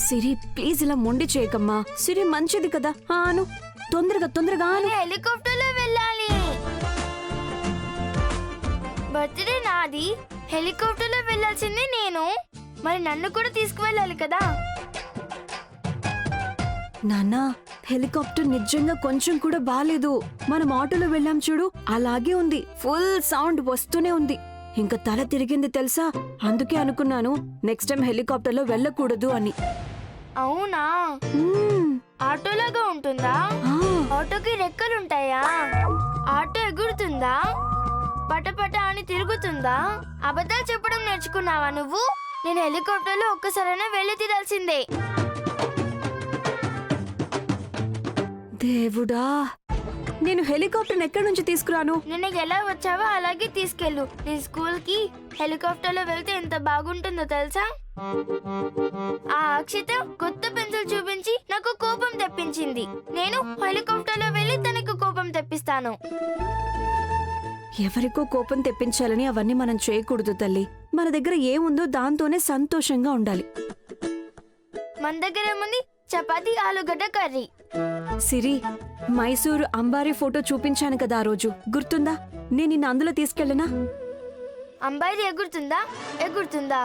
సిరి please ఇలా మొండి చేయకమ్మా. సిరి మంచిది కదా. ఆను తొందరగా ఆను. హెలికాప్టర్ లో వెళ్ళాలి. బర్త్డే నాది, హెలికాప్టర్ లో వెళ్ళాల్సింది నేను. మరి నన్ను కూడా తీసుకువెళ్ళాలి కదా. నాన్నా హెలికాప్టర్ నిజంగా కొంచెం కూడా బాలేదు. మనం ఆటోలో వెళ్ళాం చూడు, అలాగే ఉంది. ఫుల్ సౌండ్ వస్తూనే ఉంది. ఇంకా తల తిరిగింది తెలుసా. అందుకే అనుకున్నాను నెక్స్ట్ టైం హెలికాప్టర్ లో వెళ్ళకూడదు అని. అవునా? ఆటోలాగా ఉంటుందా? ఆటోకి రెక్కలుంటాయా? ఆటో ఎగురుతుందా? పటపట అని తిరుగుతుందా? అబద్ధాలు చెప్పడం నేర్చుకున్నావా నువ్వు? నేను హెలికాప్టర్ లో ఒక్కసారైనా వెళ్ళి తీరాల్సిందే. దేవుడా, నేను హెలికాప్టర్ ఎక్కడి నుంచి తీసుకురాను? నిన్న ఎలా వచ్చావో అలాగే తీసుకెళ్ళు. నేను స్కూల్ కి హెలికాప్టర్ లో వెళ్తే ఎంత బాగుంటుందో తెలుసా? ఆ అక్షిత కొత్త పెన్సిల్ చూపించి నాకు కోపం తెప్పించింది. నేను హెలికాప్టర్ లో వెళ్ళి తనకు కోపం తెప్పిస్తాను. ఎవరికో కోపం తెప్పించాలని అవన్నీ మనం చేయకూడదు తల్లి. మన దగ్గర ఏముందో దాంతోనే సంతోషంగా ఉండాలి. మన దగ్గర ఏముంది? చపాతీ, ఆలుగడ్డ కర్రీ. సిరి, మైసూరు అంబారీ ఫోటో చూపించాను కదా ఆ రోజు, గుర్తుందా? నేను నిన్ను అందులో తీసుకెళ్ళనా? అంబారీ ఎగురుతుందా? ఎగురుతుందా?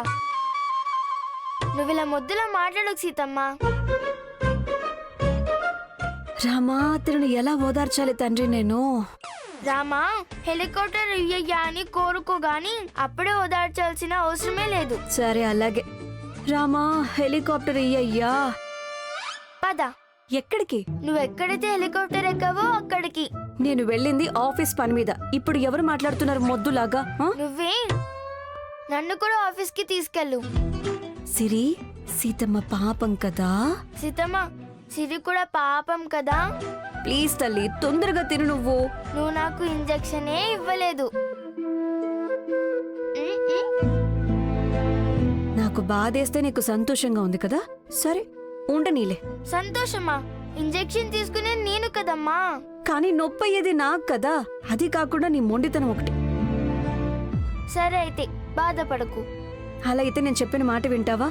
నువ్విలా ముద్దులా మాట్లాడకు సీతమ్మ. రామా, అతను ఎలా ఓదార్చాలి తండ్రి నేను? రామా, హెలికాప్టర్ ఇయ్యయ్యా అని కోరుకోగాని అప్పుడే ఓదార్చాల్సిన అవసరమే లేదు. సరే అలాగే. రామా, హెలికాప్టర్ ఇయ్యయ్యా. పద. ఎక్కడికి? నువ్వెక్కడైతే హెలికాప్టర్ ఎక్కావో అక్కడికి. నేను వెళ్ళింది ఆఫీస్ పని మీద. ఇప్పుడు ఎవరు మాట్లాడుతున్నారు మొద్దులాగా? నువ్వే. నన్ను కూడా ఆఫీస్ కి తీసుకెళ్ళు. సిరి, సీతమ్మ పాపం కదా. సీతమ్మ, సిరి కూడా పాపం కదా. ప్లీజ్ తల్లి, తొందరగా తిను. నువ్వు నాకు ఇంజెక్షనే ఇవ్వలేదు. నాకు బాధేస్తే నీకు సంతోషంగా ఉంది కదా. సరే ఉండనీలే. సంతోషమా? ఇంజెక్షన్ తీసుకునే నేను కదమ్మా. కానీ నొప్పి అయ్యేది నాకు కదా. అది కాకుండా నీ మొండితనం ఒకటి. సరే అయితే బాధపడకు. అలా అయితే నేను చెప్పిన మాట వింటావా?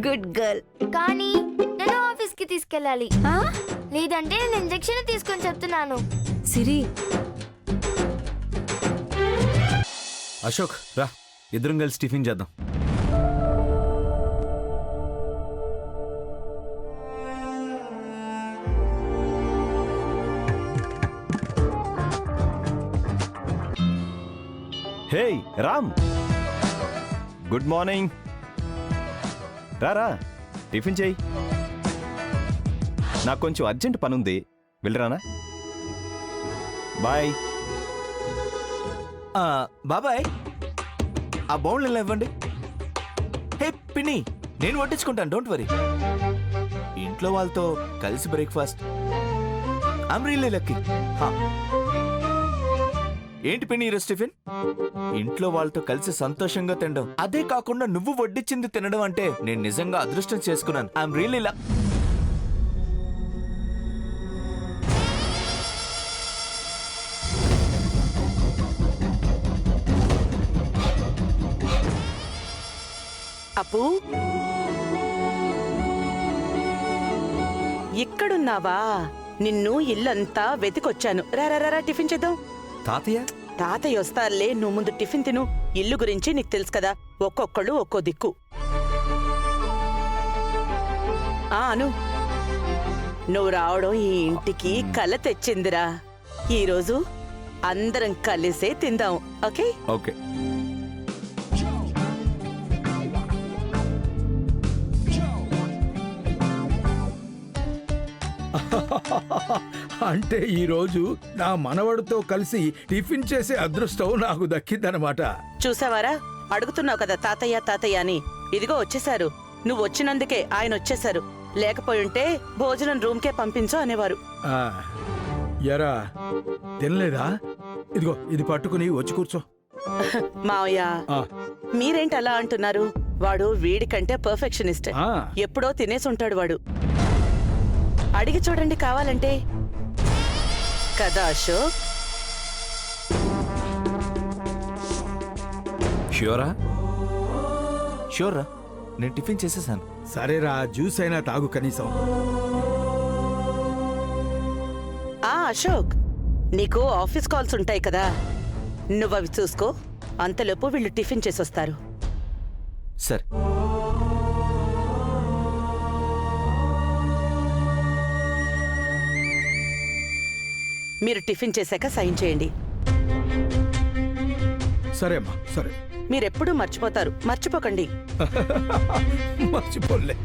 Good girl. కానీ నేను ఆఫీస్ కి తీసుకెళ్ళాలి. లేదంటే నేను ఇంజెక్షన్ తీసుకొని చెప్తున్నాను. సిరి. అశోక్ రా, ఇద్దరం కలిసి టిఫిన్ చేద్దాం. హే రామ్, గుడ్ మార్నింగ్. రా టిఫిన్ చేయి. నాకు కొంచెం అర్జెంట్ పని ఉంది, వెళ్ళరానా? బాయ్. బాబాయ్, ఆ బౌండ్లు ఇవ్వండి. హే పిన్ని, నేను వడ్డించుకుంటాను, డోంట్ వరీ. ఇంట్లో వాళ్ళతో కలిసి బ్రేక్ఫాస్ట్. I'm really lucky. ఏంటి పిన్ని ఈరోజు టిఫిన్? ఇంట్లో వాళ్ళతో కలిసి సంతోషంగా తినడం, అదే కాకుండా నువ్వు వడ్డించింది తినడం అంటే నేను నిజంగా అదృష్టం చేసుకున్నాను. ఐఎమ్ రియల్లీ అప్పు, ఇక్కడున్నావా? నిన్ను ఇల్లంతా వెతికొచ్చాను. రా టిఫిన్ చేద్దాం. తాతయ్య వస్తారులే, నువ్వు ముందు టిఫిన్ తిను. ఇల్లు గురించి నీకు తెలుసు కదా, ఒక్కొక్కళ్ళు ఒక్కో దిక్కు. అను, నువ్వు రావడం ఈ ఇంటికి కల తెచ్చిందిరా. ఈరోజు అందరం కలిసే తిందాం. ఓకే? ఓకే. అంటే ఈరోజు నా మనవడితో కలిసి టిఫిన్ చేసే అదృష్టం నాకు దక్కిందనమాట. చూసావారా, అడుగుతున్నావు కదా తాతయ్య అని. ఇదిగో వచ్చేశారు. నువ్వు వచ్చినందుకే ఆయన వచ్చేశారు. లేకపోయుంటే భోజనం రూమ్కే పంపించు అనేవారు. ఎరా తినలేదా? ఇదిగో ఇది పట్టుకుని వచ్చి కూర్చో. మావయ్య, మీరేంటి అలా అంటున్నారు? వాడు వీడికంటే పర్ఫెక్షనిస్ట్. ఎప్పుడో తినేసుంటాడు వాడు. అడిగి చూడండి కావాలంటే. కదా అశోక్? ష్యూరా? ష్యూర్రా, నేను టిఫిన్ చేసేసాను. సరేరా, జ్యూస్ అయినా తాగు కనీసం. అశోక్, నీకు ఆఫీస్ కాల్స్ ఉంటాయి కదా, నువ్వవి చూసుకో. అంతలోపు వీళ్ళు టిఫిన్ చేసొస్తారు. సరే. మీరు టిఫిన్ చేశాక సైన్ చేయండి. సరే అమ్మా, సరే. మీరెప్పుడూ మర్చిపోతారు, మర్చిపోకండి. మర్చిపోలే.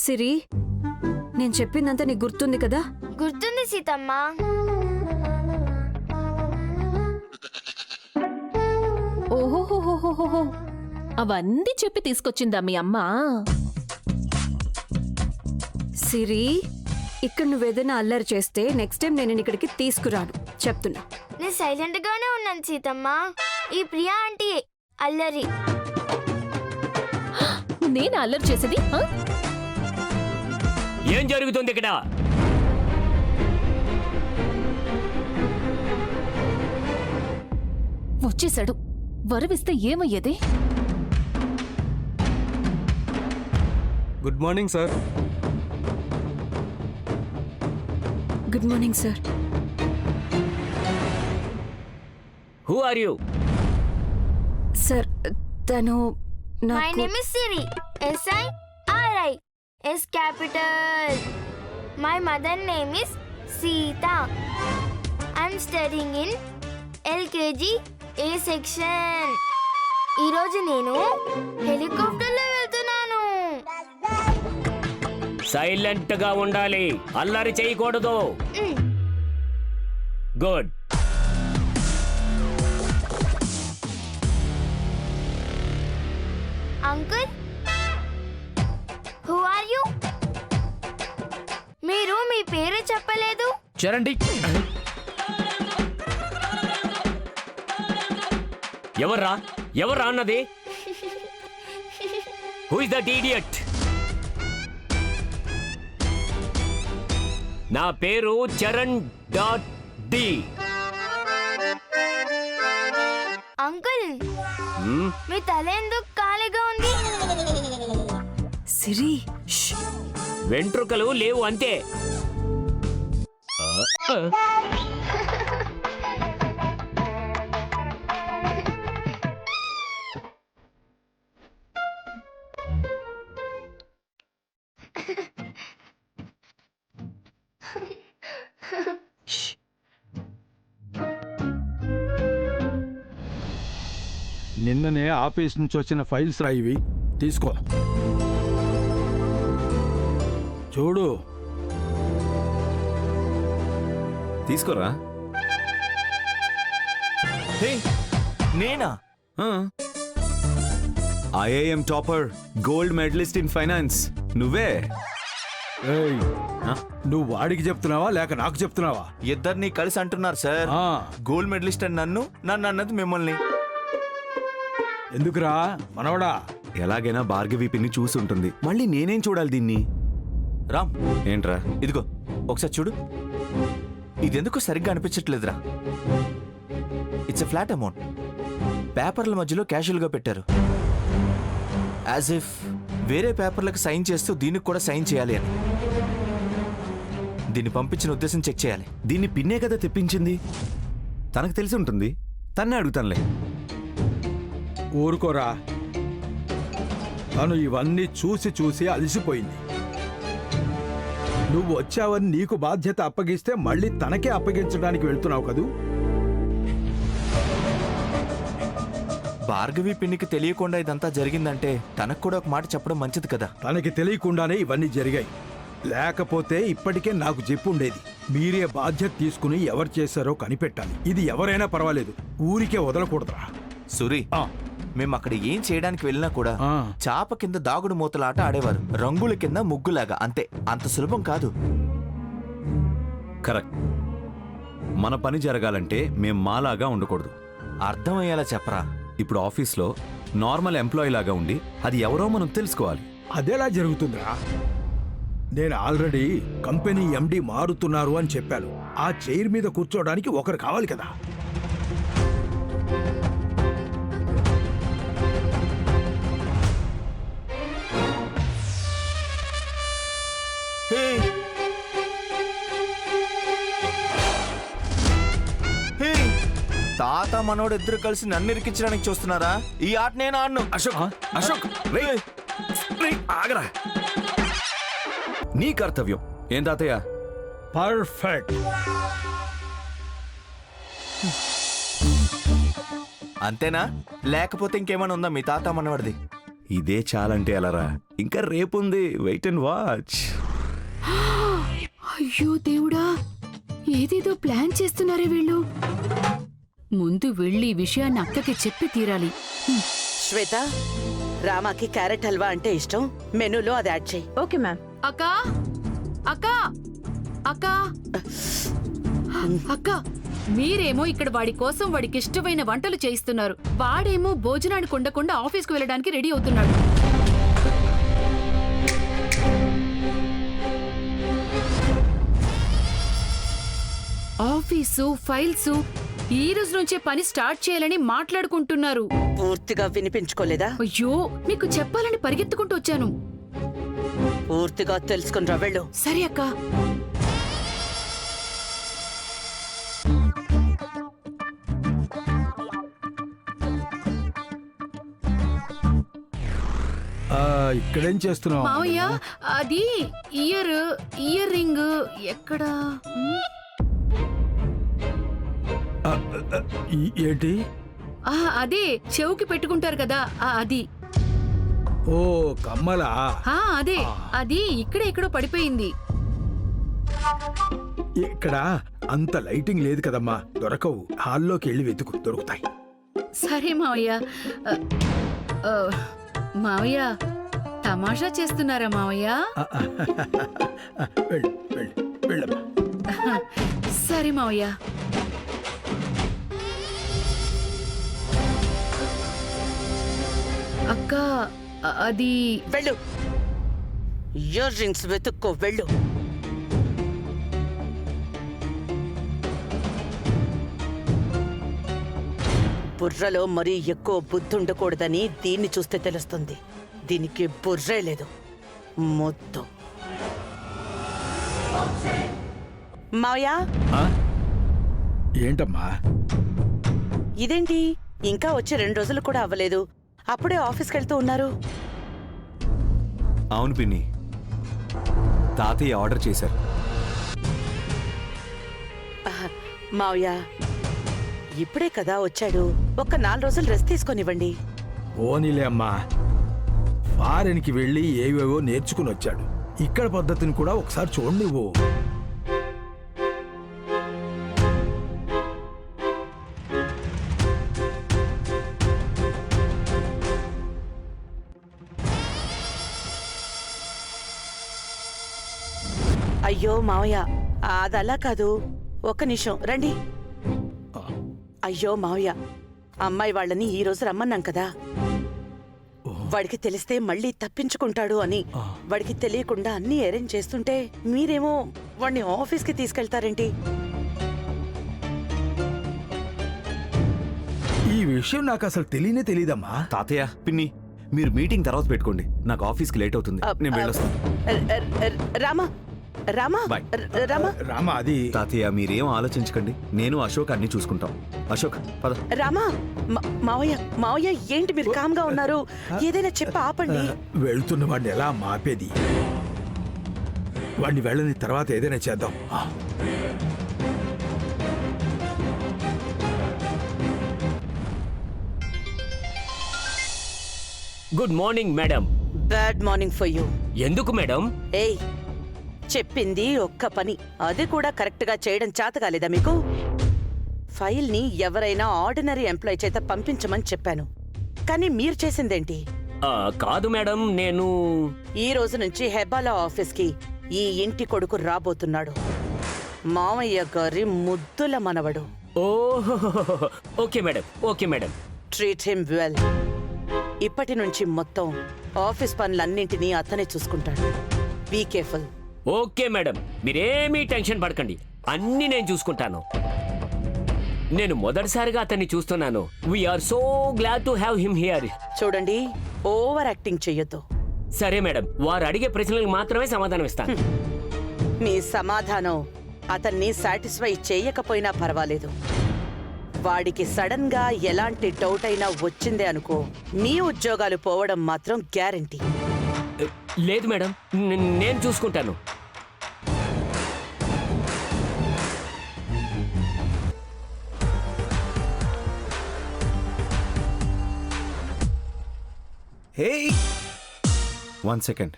సిరి, నేను చెప్పిందంతా నీకు గుర్తుంది కదా? గుర్తుంది సీతమ్మ. ఓహోహోహోహోహో, అవన్నీ చెప్పి తీసుకొచ్చిందా మీ అమ్మ? సిరి, ఇక్కడ నువ్వేదైనా అల్లరి చేస్తే నెక్స్ట్ టైం నేను ఇక్కడికి తీసుకురాను, చెప్తున్నా. నేను సైలెంట్ గానే ఉన్నాను సీతమ్మ. ఈ ప్రియా ఆంటీ అల్లరి. నేను అల్లరి చేసేది? ఆ? ఏం జరుగుతుంది ఇక్కడ? వచ్చేశాడు. వరవిస్తే ఏమయ్యేది? Good morning sir. Good morning sir. Who are you? Sir, తను మై నాకు name is Siri. SIRI. S capital. My mother name is Sita. I'm studying in LKG A section. ఈరోజు నేను హెలికాప్టర్లో వెళ్తున్నాను. సైలెంట్ గా ఉండాలి, అల్లరి చేయకూడదు. Good. Uncle, who are you? మీరు మీ పేరు చెప్పలేదు. చరండి. ఎవర్రా ఎవర్రా అన్నది? Who is that idiot? నా పేరు చరణ్ .D. అంకుల్, మీ తల ఎందుకు ఖాళీగా ఉంది? సిరి, ష్. వెంట్రుకలు లేవు అంతే. నిన్ననే ఆఫీస్ నుంచి వచ్చిన ఫైల్స్ రా ఇవి, తీసుకో. చూడు. తీసుకోరా. హే, నేనా? IIM topper, gold medalist in finance నువ్వే. ఏయ్, నువ్వు వాడికి చెప్తున్నావా లేక నాకు చెప్తున్నావా? ఇద్దరిని కలిసి అంటున్నారు సార్. ఆ, గోల్డ్ మెడలిస్ట్ అని నన్ను అన్నది మిమ్మల్ని. ఎందుకురా మనవడా? ఎలాగైనా భార్గవి పిన్ని చూసి ఉంటుంది, మళ్ళీ నేనేం చూడాలి దీన్ని? రామ్, ఏంట్రా? ఇదిగో ఒకసారి చూడు. ఇదెందుకు సరిగ్గా అనిపించట్లేదురా. It's a flat amount. పేపర్ల మధ్యలో క్యాషువల్గా పెట్టారు. యాజ్ ఇఫ్ వేరే పేపర్లకు సైన్ చేస్తూ దీనికి కూడా సైన్ చేయాలి అని. దీన్ని పంపించిన ఉద్దేశం చెక్ చేయాలి. దీన్ని పిన్నే కదా తెప్పించింది, తనకు తెలిసి ఉంటుంది. తన్నే అడుగుతానులే. ఊరుకోరా, తను ఇవన్నీ చూసి చూసి అలసిపోయింది. నువ్వు వచ్చావని నీకు బాధ్యత అప్పగిస్తే మళ్ళీ తనకే అప్పగించడానికి వెళ్తున్నావు కదూ. భార్గవి పిన్నికి తెలియకుండా ఇదంతా జరిగిందంటే తనకు కూడా ఒక మాట చెప్పడం మంచిది కదా. తనకి తెలియకుండానే ఇవన్నీ జరిగాయి. లేకపోతే ఇప్పటికే నాకు చెప్పుండేది. మీరే బాధ్యత తీసుకుని ఎవరు చేశారో కనిపెట్టాలి. ఇది ఎవరైనా పర్వాలేదు, ఊరికే వదలకూడదురా. సూరి, మేము అక్కడ ఏం చేయడానికి వెళ్ళినా కూడా చాప కింద దాగుడు మూతలాట ఆడేవారు. రంగుల కింద ముగ్గులాగా, అంతే. అంత సులభం కాదు. కరెక్ట్. మన పని జరగాలంటే మేం మాలాగా ఉండకూడదు. అర్థమయ్యేలా చెప్పరా. ఇప్పుడు ఆఫీస్లో నార్మల్ ఎంప్లాయీ లాగా ఉండి అది ఎవరో మనం తెలుసుకోవాలి. అదేలా జరుగుతుందిరా? నేను ఆల్రెడీ కంపెనీ MD మారుతున్నారు అని చెప్పాను. ఆ చైర్ మీద కూర్చోవడానికి ఒకరు కావాలి కదా. హే! హే! తాత మనోడు ఇద్దరు కలిసి నన్ను ఇరికించడానికి చూస్తున్నారా? ఈ ఆట నేను ఆడను. అశోక్ అశోక్ రేయ్, రేయ్, ఆగరా. నీ కర్తవ్యం ఏం తాతయ్య? పర్ఫెక్ట్. అంతేనా? లేకపోతే ఇంకేమైనా ఉందా మీ తాత మనవాడిది? ఇదే చాలంటే ఎలారా? ఇంకా రేపుంది, వెయిట్ అండ్ వాచ్. అయ్యో దేవుడా, ఏదేదో ప్లాన్ చేస్తున్నారే వీళ్ళు. ముందు వెళ్ళి ఈ విషయాన్ని అక్కకి చెప్పి తీరాలి. శ్వేత, రామాకి క్యారెట్ హల్వా అంటే ఇష్టం, మెనూలో అది యాడ్ చేయి. Okay ma'am. అక్కా అక్కా అక్కా అక్క, మీరేమో ఇక్కడ వాడి కోసం వాడికి ఇష్టమైన వంటలు చేయిస్తున్నారు, వాడేమో భోజనానికి ఉండకుండా ఆఫీస్కు వెళ్ళడానికి రెడీ అవుతున్నాడు. ఆఫీసు ఫైల్స్ ఈ రోజు నుంచే పని స్టార్ట్ చేయాలని మాట్లాడుకుంటున్నారు. పూర్తిగా వినిపించుకోలేదా? అయ్యో, మీకు చెప్పాలని పరిగెత్తుకుంటూ వచ్చాను. పూర్తిగా తెలుసుకుని వెళ్ళు. సరే అక్క. ఇక్కడేం చేస్తున్నావు? మావయ్య, అది ఇయర్ రింగ్ ఎక్కడా? ఏంటి? అదే చెవుకి పెట్టుకుంటారు కదా, అది. ఓ కమ్మలా? అదే, అది ఇక్కడో పడిపోయింది. ఇక్కడ అంత లైటింగ్ లేదు కదమ్మా, దొరకవు. హాల్లోకి వెళ్ళి వెతుకు, దొరుకుతాయి. సరే మావయ్య. మావయ్య, తమాషా చేస్తున్నారా మావయ్య? వెళ్ళు వెళ్ళు వెళ్ళమ్మా. సరే మావయ్య. అక్క, అది వెళ్ళు, ఇయర్ రింగ్స్ వెతుక్కో, వెళ్ళు. బుర్రలో మరీ ఎక్కువ బుద్ధి ఉండకూడదని దీన్ని చూస్తే తెలుస్తుంది. దీనికి బుర్రే లేదు, మొత్తం. మావయ్య, ఏంటమ్మా? ఇదేంటి ఇంకా వచ్చి 2 రోజులు కూడా అవ్వలేదు, అప్పుడే ఆఫీస్కి వెళ్తూ ఉన్నారు? అవును పిన్ని, తాతయ్య ఆర్డర్ చేశారు. మావయ్య, ఇప్పుడే కదా వచ్చాడు, ఒక్క 4 రోజులు రెస్ట్ తీసుకొనివ్వండి. ఓనిలే అమ్మా, ఫారెన్కి వెళ్ళి ఏవేవో నేర్చుకుని వచ్చాడు. ఇక్కడ పద్ధతిని కూడా ఒకసారి చూడండి. అయ్యో మావయ్య, అదలా కాదు, ఒక్క నిమిషం రండి. అయ్యో మావయ్య, అమ్మాయి వాళ్ళని ఈ రోజు రమ్మన్నాం కదా, వాడికి తెలిస్తే మళ్ళీ తప్పించుకుంటాడు అని. వాడికి తెలియకుండా అన్నీ అరేంజ్ చేస్తుంటే మీరేమో వాడిని ఆఫీస్కి తీసుకెళ్తారేంటి? ఈ విషయం నాకు అసలు తెలియదమ్మా. తాతయ్య పిన్ని, మీరు మీటింగ్ తర్వాత పెట్టుకోండి, నాకు ఆఫీస్కి లేట్ అవుతుంది, నేను వెళ్ళొస్తాను. రామా రామా Bye. రామా రామా, అది తాతయ్య మీరేం ఆలోచించకండి, నేను అశోక్ అన్ని చూసుకుంటాం. అశోక్ పద. రామా, మావయ్య మావయ్య, ఏంటి మీరు కామ్గా ఉన్నారు? ఏదైనా చెప్పి ఆపండి. వెళ్తున్న వాడిని ఎలా మాపేది? వాడిని వెళ్ళని తర్వాత ఏదైనా చేద్దాం. Good morning madam. Bad morning for you. ఎందుకు మేడం? ఏయ్, చెప్పింది ఒక్క పని, అది కూడా కరెక్ట్ గా చేయడం చేత కాలేదా మీకు? ఫైల్ ని ఎవరైనా ఆర్డినరీ ఎంప్లాయ్ చేత పంపించమని చెప్పాను, కానీ మీరు చేసిందేంటి? కాదు మేడం, నేను ఈ రోజు నుంచి హెబాలా ఆఫీస్ కి ఈ ఇంటి కొడుకు రాబోతున్నాడు, మామయ్య గారి ముద్దుల మనవడు. ఓహో, okay madam, okay madam. Treat him well. ఇప్పటి నుంచి మొత్తం ఆఫీస్ పనులన్నింటినీ అతనే చూసుకుంటాడు. Be careful. ఓకే మేడం, మీరేమీ టెన్షన్ పడకండి, అన్ని నేను చూసుకుంటాను. నేను మొదటిసారిగా అతన్ని చూస్తున్నాను. We are so glad to have him here. చూడండి, ఓవర్ యాక్టింగ్ చెయ్యొద్దు. సరే మేడం, వారు అడిగే ప్రశ్నలకు మాత్రమే సమాధానం ఇస్తాను. మీ సమాధానం అతన్ని సాటిస్ఫై చేయకపోయినా పర్వాలేదు. వాడికి సడన్ గా ఎలాంటి డౌట్ అయినా వచ్చిందే అనుకో, మీ ఉద్యోగాలు పోవడం మాత్రం గ్యారంటీ. లేదు మేడం, నేను చూసుకుంటాను. హే 1 సెకండ్.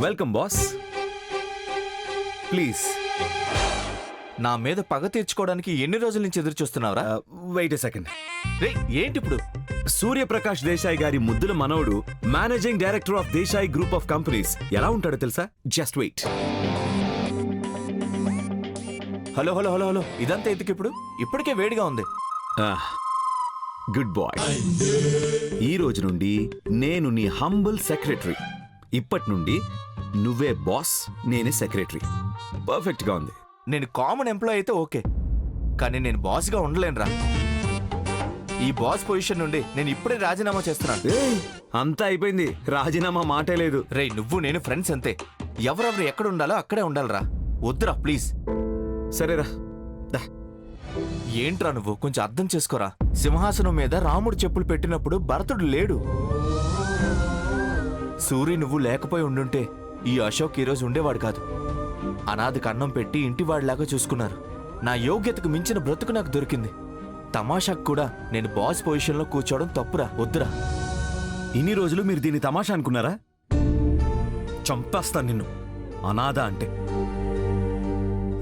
Welcome boss. ప్లీజ్. నా మీద పగ తీర్చుకోవడానికి ఎన్ని రోజుల నుంచి ఎదురు చూస్తున్నావురా? Wait a second. రే ఏంటి ఇప్పుడు? సూర్యప్రకాష్ దేశాయ్ గారి ముద్దుల మనవడు, managing director of Desai group of companies ఎలా ఉంటాడో తెలుసా? Just wait. Hello hello hello hello, ఇదంతా ఎందుకు ఇప్పుడు? ఇప్పటికే వేడిగా ఉంది. Good boy. ఈ రోజు నుండి నేను నీ హంబుల్ సెక్రటరీ. ఇప్పటి నుండి నువ్వే బాస్, నేనే సెక్రటరీ. పర్ఫెక్ట్ గా ఉంది. నేను కామన్ ఎంప్లాయ్ అయితే ఓకే, కానీ నేను బాస్గా ఉండలేనురా. ఈ బాస్ పొజిషన్ నుండి నేను ఇప్పుడే రాజీనామా చేస్తున్నాను. ఏయ్, అంతా అయిపోయింది. రాజీనామా మాటే లేదు. రేయ్, నువ్వు నేను ఫ్రెండ్స్ అంతే. ఎవరెవరు ఎక్కడ ఉండాలో అక్కడే ఉండాలిరా. వద్దురా ప్లీజ్. సరేరా. దా. ఏంట్రా నువ్వు? కొంచెం అర్థం చేసుకోరా. సింహాసనం మీద రాముడు చెప్పులు పెట్టినప్పుడు భరతుడు లేడు. సూరి నువ్వు లేకపోయి ఉండుంటే ఈ అశోక్ ఈరోజు ఉండేవాడు కాదు. అనాథకి అన్నం పెట్టి ఇంటివాడిలాగా చూసుకున్నారు. నా యోగ్యతకు మించిన బ్రతుకు నాకు దొరికింది. తమాషాకు కూడా నేను బాస్ పొజిషన్లో కూర్చోవడం తప్పురా. వద్దురా. ఇన్ని రోజులు మీరు దీన్ని తమాషా అనుకున్నారా? చంపేస్తాను నిన్ను. అనాథ అంటే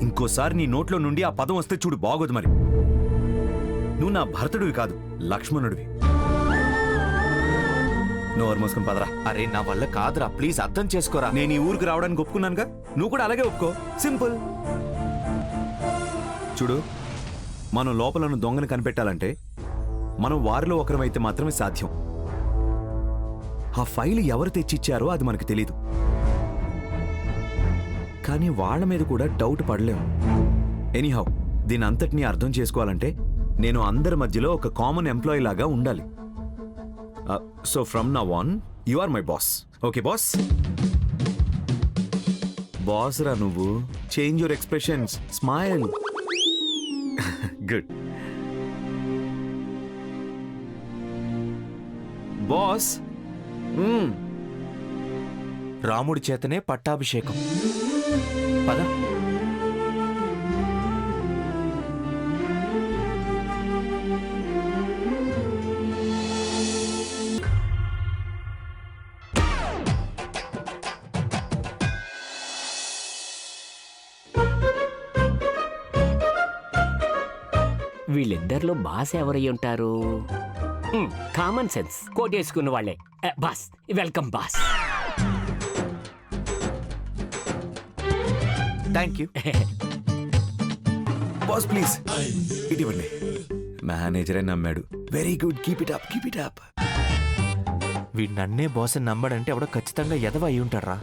ఇంకోసారి నీ నోట్లో నుండి ఆ పదం వస్తే చూడు, బాగోదు. మరి నువ్వు నా భరతుడివి కాదు, లక్ష్మణుడివి. నోరు మూసుకుని పదరా. అరే నా వల్ల కాదురా, ప్లీజ్ అర్థం చేసుకోరా. నేను ఈ ఊరికి రావడానికి ఒప్పుకున్నానుగా, నువ్వు కూడా అలాగే ఒప్పుకో. సింపుల్. చూడు, మనం లోపలను దొంగను కనిపెట్టాలంటే మనం వారిలో ఒకరమైతే మాత్రమే సాధ్యం. ఆ ఫైల్ ఎవరు తెచ్చిచ్చారో అది మనకు తెలీదు, కానీ వాళ్ళ మీద కూడా డౌట్ పడలేము. ఎనీహౌ, దీని అంతటినీ అర్థం చేసుకోవాలంటే నేను అందరి మధ్యలో ఒక కామన్ ఎంప్లాయీ లాగా ఉండాలి. So from now on you are my boss. Okay boss? Boss రా నువ్వు. Change your expressions, smile. Good boss. రాముడి చేతనే పట్టాభిషేకం. పద. వీళ్ళిద్దరిలో బాస్ ఎవరై ఉంటారు? కామన్ సెన్స్ కోటేసుకున్న వాళ్ళే. Boss, welcome boss. Thank you. Boss please ఇటీవండి. మేనేజరే నమ్మాడు. Very good, keep it up, keep it up. వీడు నన్నే బాస్ అని నమ్మాడంటే ఎవడో ఖచ్చితంగా ఎదవ అయి ఉంటారా.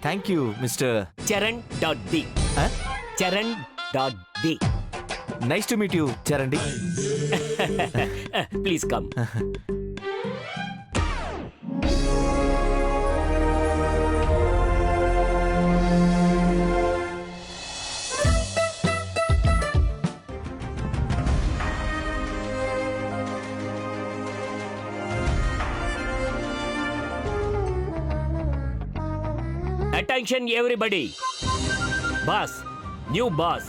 Thank you mister Charan D. Charan D. Nice to meet you Charan. Please come. Attention everybody. Boss, new boss.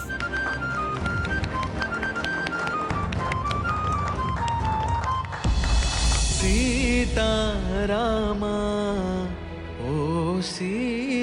Sitarama ఓ సీతారామ